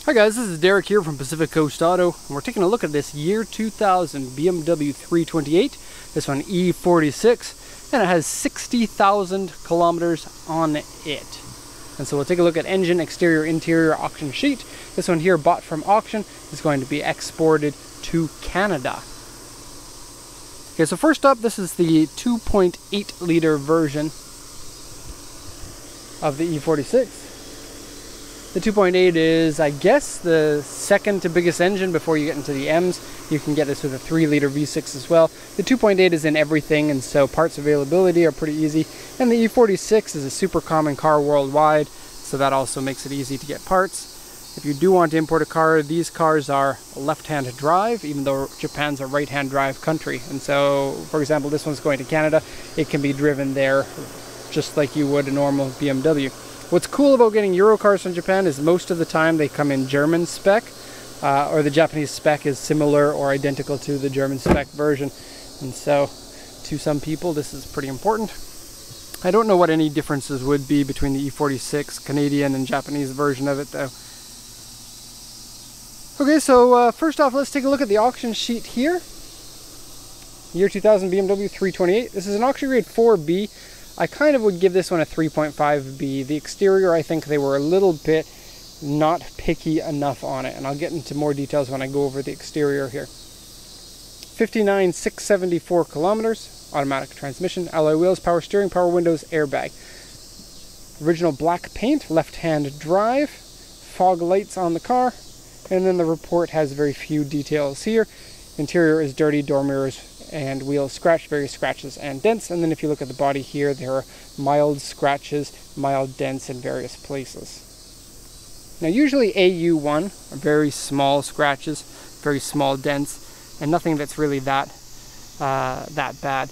Hi guys, this is Derek here from Pacific Coast Auto, and we're taking a look at this year 2000 BMW 328, this one E46, and it has 60,000 kilometers on it. And so we'll take a look at engine, exterior, interior, auction sheet. This one here, bought from auction, is going to be exported to Canada. Okay, so first up, this is the 2.8 liter version of the E46. The 2.8 is, I guess, the second to biggest engine before you get into the M's. You can get this with a 3 liter V6 as well. The 2.8 is in everything, and so parts availability are pretty easy. And the E46 is a super common car worldwide, so that also makes it easy to get parts. If you do want to import a car, these cars are left-hand drive, even though Japan's a right-hand drive country. And so, for example, this one's going to Canada. It can be driven there just like you would a normal BMW. What's cool about getting Euro cars from Japan is most of the time they come in German spec, or the Japanese spec is similar or identical to the German spec version. And so, to some people, this is pretty important. I don't know what any differences would be between the E46 Canadian and Japanese version of it, though. Okay, so first off, let's take a look at the auction sheet here. Year 2000 BMW 328. This is an auction grade 4B. I kind of would give this one a 3.5B. The exterior, I think they were a little bit not picky enough on it, and I'll get into more details when I go over the exterior here. 59,674 kilometers, automatic transmission, alloy wheels, power steering, power windows, airbag. Original black paint, left-hand drive, fog lights on the car, and then the report has very few details here. Interior is dirty, door mirrors and wheels scratched, various scratches and dents. And then if you look at the body here, there are mild scratches, mild dents in various places. Now usually AU1 are very small scratches, very small dents, and nothing that's really that bad.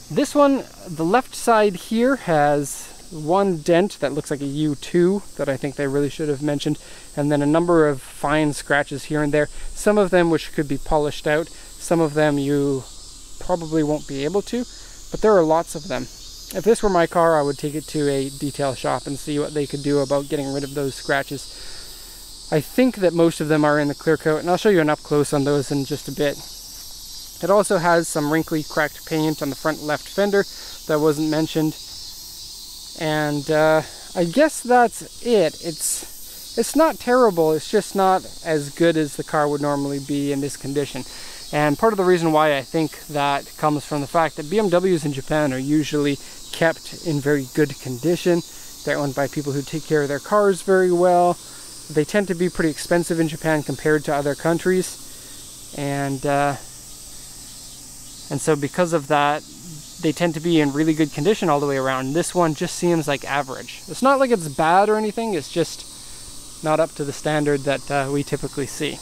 This one, the left side here has one dent that looks like a U2 that I think they really should have mentioned, and then a number of fine scratches here and there, some of them which could be polished out, some of them you probably won't be able to, but there are lots of them. If this were my car, I would take it to a detail shop and see what they could do about getting rid of those scratches. I think that most of them are in the clear coat, and I'll show you an up close on those in just a bit. It also has some wrinkly, cracked paint on the front left fender that wasn't mentioned. And I guess that's it. It's not terrible, it's just not as good as the car would normally be in this condition. And part of the reason why I think that comes from the fact that BMWs in Japan are usually kept in very good condition. They're owned by people who take care of their cars very well. They tend to be pretty expensive in Japan compared to other countries. And so because of that, they tend to be in really good condition all the way around. This one just seems like average. It's not like it's bad or anything, it's just not up to the standard that we typically see.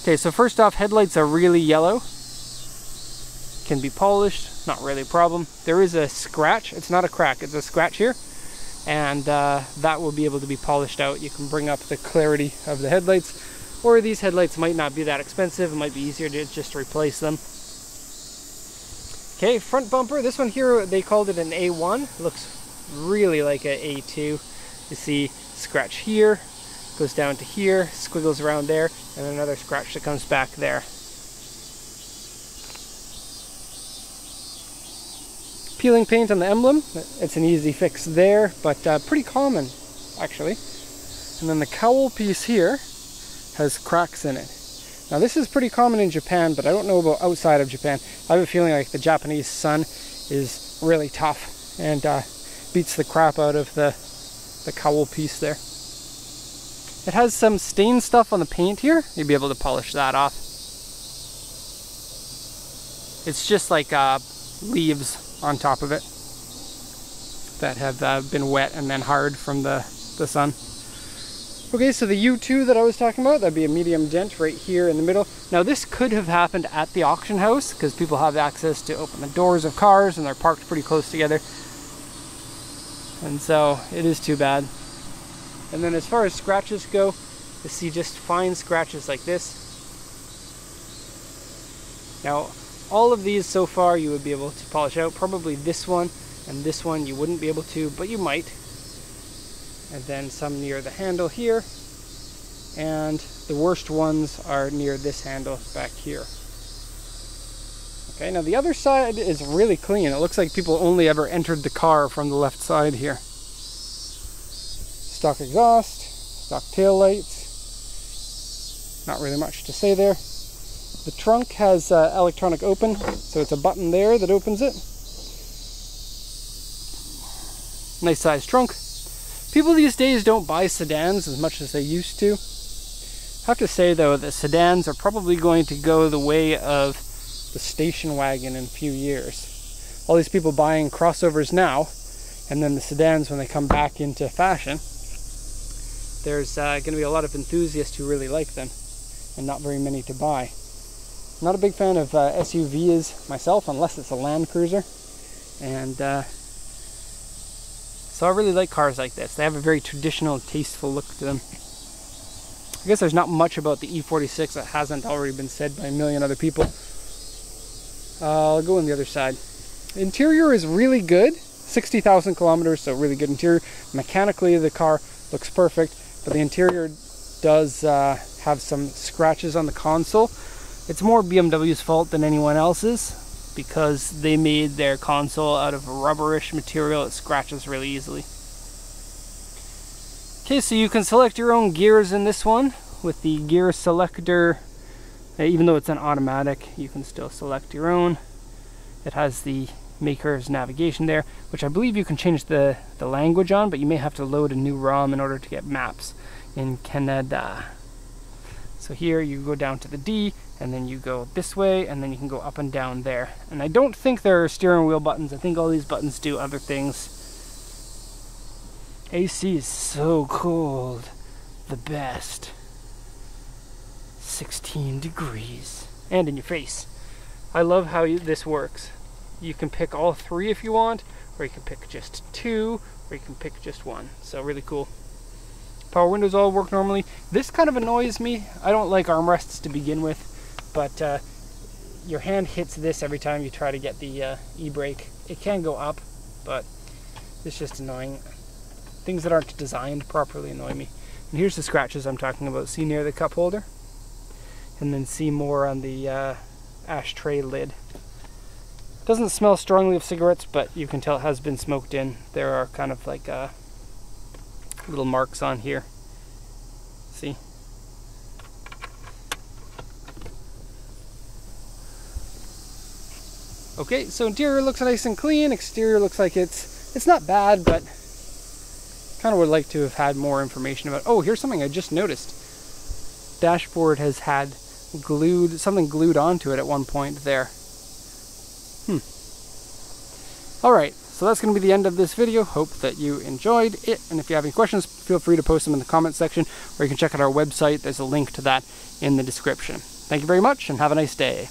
Okay, so first off, headlights are really yellow. Can be polished, not really a problem. There is a scratch, it's not a crack, it's a scratch here. And that will be able to be polished out. You can bring up the clarity of the headlights, or these headlights might not be that expensive. It might be easier to just replace them. Okay, front bumper. This one here, they called it an A1. It looks really like an A2. You see scratch here, goes down to here, squiggles around there, and another scratch that comes back there. Peeling paint on the emblem. It's an easy fix there, but pretty common, actually. And then the cowl piece here has cracks in it. Now this is pretty common in Japan, but I don't know about outside of Japan. I have a feeling like the Japanese sun is really tough and beats the crap out of the cowl piece there. It has some stain stuff on the paint here. You'll be able to polish that off. It's just like leaves on top of it that have been wet and then hard from the sun. Okay, so the U2 that I was talking about, that'd be a medium dent right here in the middle. Now this could have happened at the auction house because people have access to open the doors of cars and they're parked pretty close together. And so it is too bad. And then as far as scratches go, you see just fine scratches like this. Now all of these so far you would be able to polish out. Probably this one and this one you wouldn't be able to, but you might. And then some near the handle here. and the worst ones are near this handle back here. Okay, now the other side is really clean. It looks like people only ever entered the car from the left side here. Stock exhaust, stock tail lights. Not really much to say there. The trunk has electronic open, so it's a button there that opens it. Nice sized trunk. People these days don't buy sedans as much as they used to. I have to say though that sedans are probably going to go the way of the station wagon in a few years. All these people buying crossovers now, and then the sedans when they come back into fashion, there's going to be a lot of enthusiasts who really like them, and not very many to buy. I'm not a big fan of SUVs myself, unless it's a Land Cruiser, and so I really like cars like this. They have a very traditional, tasteful look to them. I guess there's not much about the E46 that hasn't already been said by a million other people. I'll go on the other side. The interior is really good. 60,000 kilometers, so really good interior. Mechanically, the car looks perfect, but the interior does have some scratches on the console. It's more BMW's fault than anyone else's, because they made their console out of rubberish material. It scratches really easily. Okay, so you can select your own gears in this one with the gear selector. Even though it's an automatic, you can still select your own. It has the maker's navigation there, which I believe you can change the language on, but you may have to load a new ROM in order to get maps in Canada. So here you go down to the D, and then you go this way, and then you can go up and down there. And I don't think there are steering wheel buttons. I think all these buttons do other things. AC is so cold. The best. 16 degrees. And in your face. I love how this works. You can pick all three if you want, or you can pick just two, or you can pick just one. So really cool. Power windows all work normally. This kind of annoys me. I don't like armrests to begin with, but your hand hits this every time you try to get the e-brake. It can go up, but it's just annoying. Things that aren't designed properly annoy me. And here's the scratches I'm talking about. See near the cup holder? And then see more on the ashtray lid. Doesn't smell strongly of cigarettes, but you can tell it has been smoked in. There are kind of like little marks on here. See? Okay, so interior looks nice and clean. Exterior looks like it's not bad, but kind of would like to have had more information about. Oh, here's something I just noticed. Dashboard has had something glued onto it at one point there. Alright, so that's going to be the end of this video. Hope that you enjoyed it, and if you have any questions, feel free to post them in the comment section, or you can check out our website. There's a link to that in the description. Thank you very much, and have a nice day.